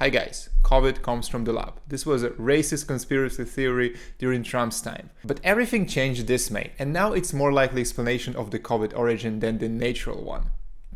Hi guys, COVID comes from the lab. This was a racist conspiracy theory during Trump's time. But everything changed this May, and now it's more likely explanation of the COVID origin than the natural one.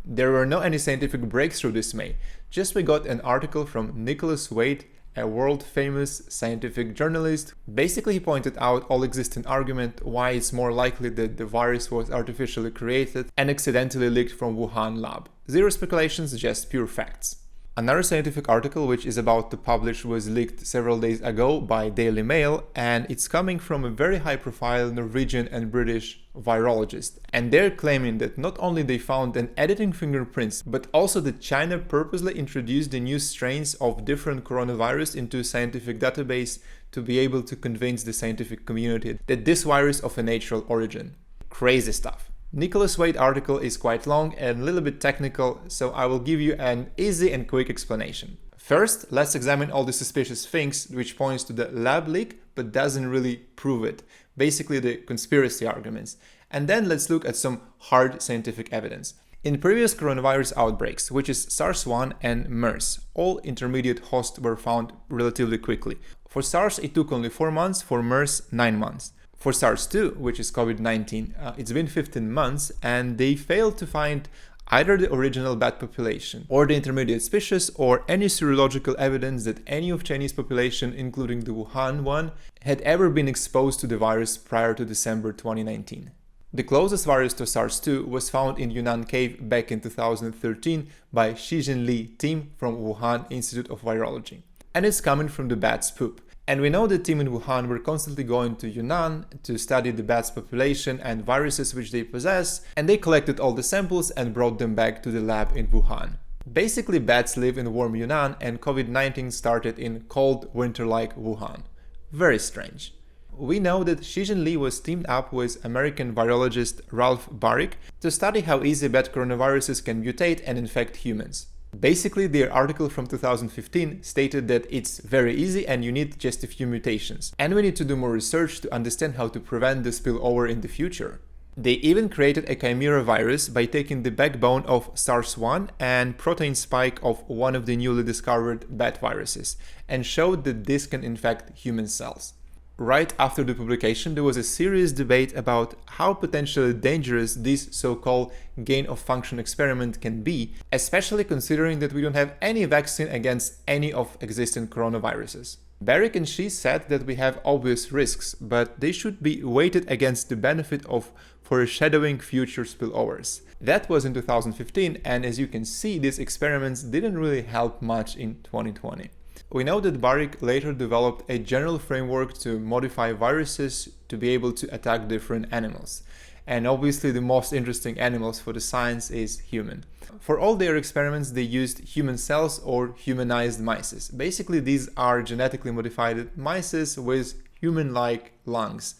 There were no any scientific breakthrough this May, just we got an article from Nicholas Wade, a world-famous scientific journalist. Basically, he pointed out all existing argument why it's more likely that the virus was artificially created and accidentally leaked from Wuhan lab. Zero speculations, just pure facts. Another scientific article which is about to publish was leaked several days ago by Daily Mail, and it's coming from a very high-profile Norwegian and British virologist. And they're claiming that not only they found an editing fingerprints, but also that China purposely introduced the new strains of different coronavirus into a scientific database to be able to convince the scientific community that this virus of a natural origin. Crazy stuff. Nicholas Wade article is quite long and a little bit technical, so I will give you an easy and quick explanation. First, let's examine all the suspicious things which points to the lab leak but doesn't really prove it, basically the conspiracy arguments. And then let's look at some hard scientific evidence. In previous coronavirus outbreaks, which is SARS-1 and MERS, all intermediate hosts were found relatively quickly. For SARS it took only 4 months, for MERS 9 months. For SARS-2, which is COVID-19, it's been 15 months and they failed to find either the original bat population or the intermediate species or any serological evidence that any of Chinese population, including the Wuhan one, had ever been exposed to the virus prior to December 2019. The closest virus to SARS-2 was found in Yunnan cave back in 2013 by Xi Jinli team from Wuhan Institute of Virology. And it's coming from the bat's poop. And we know the team in Wuhan were constantly going to Yunnan to study the bats' population and viruses which they possess, and they collected all the samples and brought them back to the lab in Wuhan. Basically, bats live in warm Yunnan and COVID-19 started in cold, winter-like Wuhan. Very strange. We know that Xi Jinli was teamed up with American virologist Ralph Baric to study how easy bat coronaviruses can mutate and infect humans. Basically, their article from 2015 stated that it's very easy and you need just a few mutations. And we need to do more research to understand how to prevent the spillover in the future. They even created a chimera virus by taking the backbone of SARS-1 and protein spike of one of the newly discovered bat viruses, and showed that this can infect human cells. Right after the publication, there was a serious debate about how potentially dangerous this so-called gain-of-function experiment can be, especially considering that we don't have any vaccine against any of existing coronaviruses. Baric and Xi said that we have obvious risks, but they should be weighted against the benefit of foreshadowing future spillovers. That was in 2015, and as you can see, these experiments didn't really help much in 2020. We know that Baric later developed a general framework to modify viruses to be able to attack different animals. And obviously the most interesting animals for the science is human. For all their experiments they used human cells or humanized mice. Basically these are genetically modified mice with human-like lungs.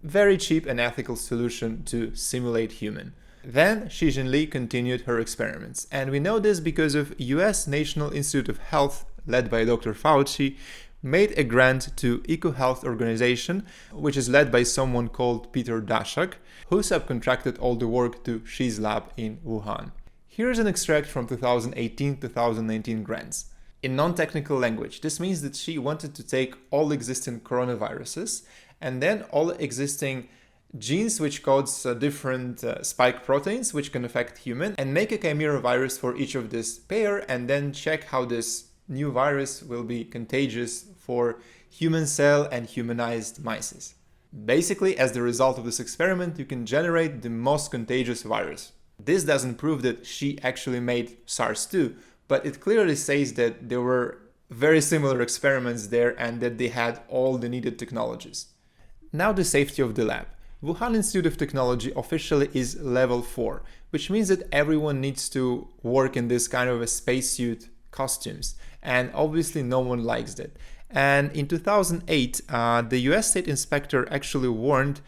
Very cheap and ethical solution to simulate human. Then Xi Jinli continued her experiments, and we know this because of US National Institute of Health, led by Dr. Fauci, made a grant to EcoHealth organization, which is led by someone called Peter Daszak, who subcontracted all the work to Xi's lab in Wuhan. Here's an extract from 2018-2019 grants. In non-technical language, this means that Xi wanted to take all existing coronaviruses and then all existing genes which codes different spike proteins which can affect human, and make a chimera virus for each of this pair and then check how this new virus will be contagious for human cell and humanized mice. Basically, as the result of this experiment, you can generate the most contagious virus. This doesn't prove that Xi actually made SARS-2, but it clearly says that there were very similar experiments there and that they had all the needed technologies. Now the safety of the lab. Wuhan Institute of Technology officially is level 4, which means that everyone needs to work in this kind of a spacesuit costumes, and obviously no one likes that. And in 2008, the US state inspector actually warned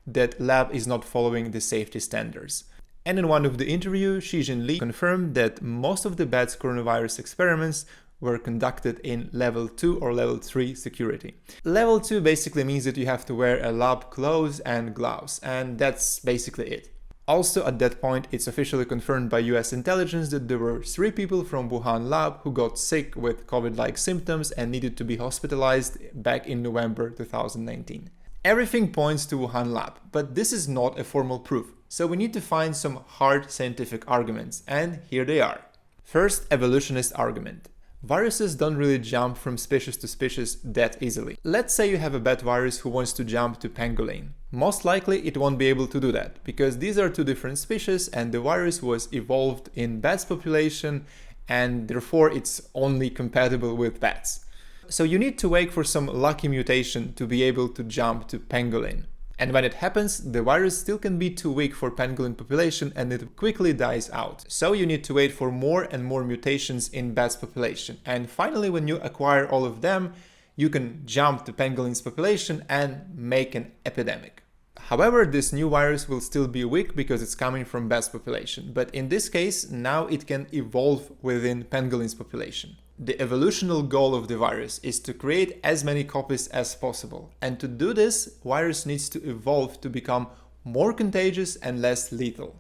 that lab is not following the safety standards. And in one of the interviews, Xi Jinli confirmed that most of the bat's coronavirus experiments were conducted in level 2 or level 3 security. Level 2 basically means that you have to wear a lab clothes and gloves, and that's basically it. Also, at that point, it's officially confirmed by US intelligence that there were 3 people from Wuhan lab who got sick with COVID-like symptoms and needed to be hospitalized back in November 2019. Everything points to Wuhan lab, but this is not a formal proof, so we need to find some hard scientific arguments, and here they are. First, evolutionist argument. Viruses don't really jump from species to species that easily. Let's say you have a bat virus who wants to jump to pangolin. Most likely it won't be able to do that, because these are 2 different species and the virus was evolved in bats population and therefore it's only compatible with bats. So you need to wait for some lucky mutation to be able to jump to pangolin. And when it happens, the virus still can be too weak for pangolin population and it quickly dies out. So you need to wait for more and more mutations in bats population. And finally, when you acquire all of them, you can jump to pangolin's population and make an epidemic. However, this new virus will still be weak because it's coming from bats population. But in this case, now it can evolve within pangolin's population. The evolutional goal of the virus is to create as many copies as possible. And to do this, virus needs to evolve to become more contagious and less lethal.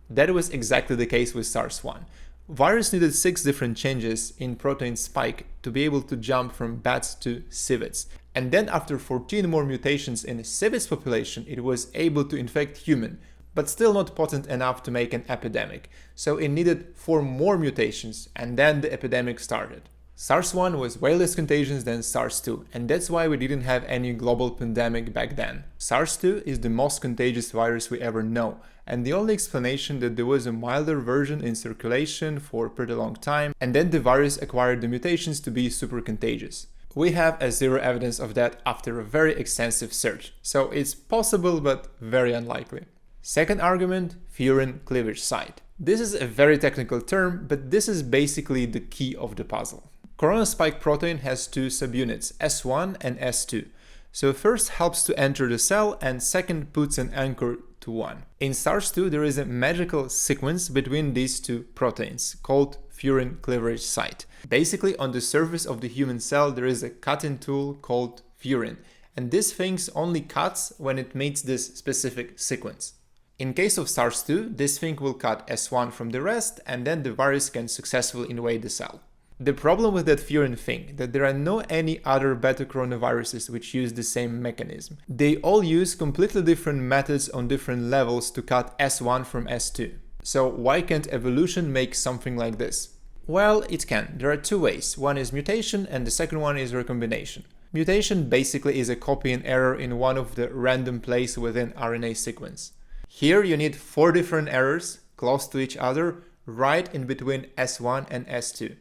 That was exactly the case with SARS-1. Virus needed 6 different changes in protein spike to be able to jump from bats to civets. And then after 14 more mutations in civets population, it was able to infect human, but still not potent enough to make an epidemic. So it needed 4 more mutations, and then the epidemic started. SARS-1 was way less contagious than SARS-2, and that's why we didn't have any global pandemic back then. SARS-2 is the most contagious virus we ever know, and the only explanation that there was a milder version in circulation for a pretty long time, and then the virus acquired the mutations to be super contagious. We have zero evidence of that after a very extensive search, so it's possible but very unlikely. Second argument, furin cleavage site. This is a very technical term, but this is basically the key of the puzzle. Corona spike protein has 2 subunits, S1 and S2. So first helps to enter the cell and second puts an anchor to one. In SARS-2 there is a magical sequence between these 2 proteins called furin cleavage site. Basically on the surface of the human cell there is a cutting tool called furin, and this thing only cuts when it meets this specific sequence. In case of SARS-2, this thing will cut S1 from the rest and then the virus can successfully invade the cell. The problem with that furin thing that there are no any other beta coronaviruses which use the same mechanism. They all use completely different methods on different levels to cut S1 from S2. So why can't evolution make something like this? Well, it can. There are 2 ways. One is mutation and the second one is recombination. Mutation basically is a copy and error in one of the random places within RNA sequence. Here you need 4 different errors close to each other right in between S1 and S2.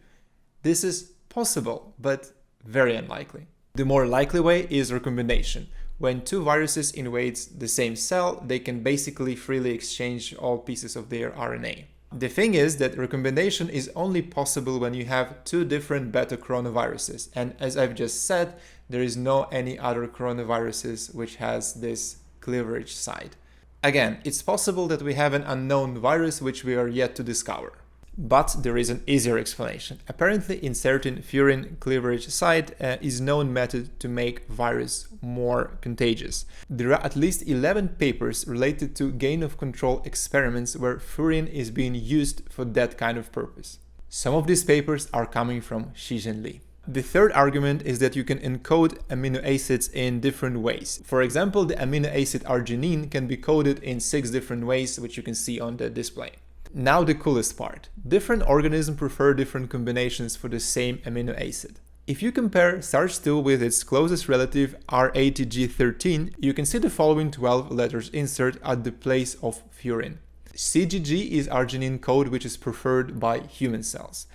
This is possible, but very unlikely. The more likely way is recombination. When 2 viruses invade the same cell, they can basically freely exchange all pieces of their RNA. The thing is that recombination is only possible when you have 2 different beta coronaviruses. And as I've just said, there is no any other coronaviruses which has this cleavage site. Again, it's possible that we have an unknown virus which we are yet to discover. But there is an easier explanation. Apparently inserting furin cleavage site is known method to make virus more contagious. There are at least 11 papers related to gain of control experiments where furin is being used for that kind of purpose. Some of these papers are coming from Shizhen Li. The third argument is that you can encode amino acids in different ways. For example, the amino acid arginine can be coded in 6 different ways, which you can see on the display. Now the coolest part. Different organisms prefer different combinations for the same amino acid. If you compare SARS-2 with its closest relative RATG13, you can see the following 12 letters insert at the place of furin. CGG is arginine code which is preferred by human cells.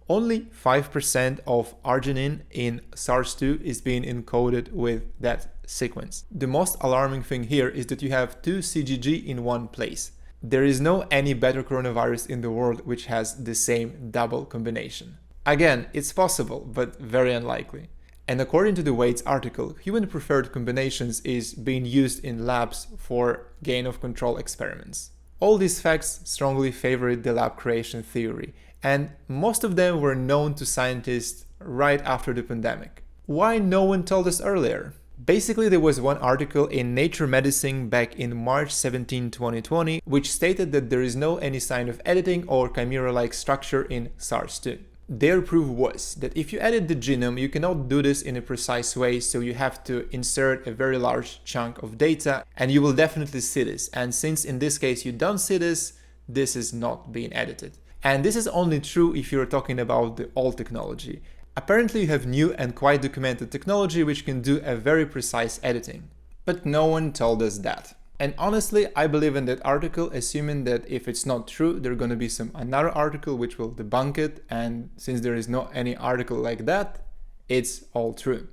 Only 5% of arginine in SARS-2 is being encoded with that sequence. The most alarming thing here is that you have 2 CGG in one place. There is no any better coronavirus in the world which has the same double combination. Again, it's possible, but very unlikely. And according to the Waits article, human preferred combinations is being used in labs for gain of control experiments. All these facts strongly favor the lab creation theory, and most of them were known to scientists right after the pandemic. Why no one told us earlier? Basically, there was one article in Nature Medicine back in March 17, 2020, which stated that there is no any sign of editing or chimera-like structure in SARS-2. Their proof was that if you edit the genome, you cannot do this in a precise way, so you have to insert a very large chunk of data, and you will definitely see this. And since in this case you don't see this, this is not being edited. And this is only true if you're talking about the old technology. Apparently you have new and quite documented technology which can do a very precise editing. But no one told us that. And honestly, I believe in that article, assuming that if it's not true, there's gonna be another article which will debunk it, and since there is not any article like that, it's all true.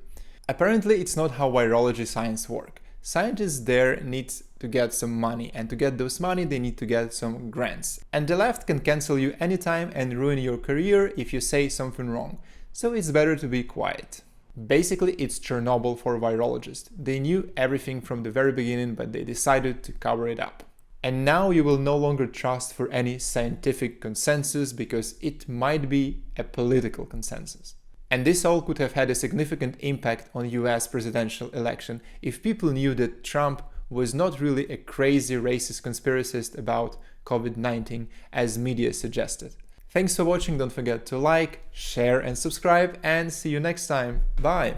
Apparently it's not how virology science works. Scientists there need to get some money, and to get those money they need to get some grants. And the left can cancel you anytime and ruin your career if you say something wrong. So it's better to be quiet. Basically, it's Chernobyl for virologists. They knew everything from the very beginning, but they decided to cover it up. And now you will no longer trust for any scientific consensus because it might be a political consensus. And this all could have had a significant impact on US presidential election if people knew that Trump was not really a crazy racist conspiracist about COVID-19 as media suggested. Thanks for watching, don't forget to like, share and subscribe, and see you next time. Bye!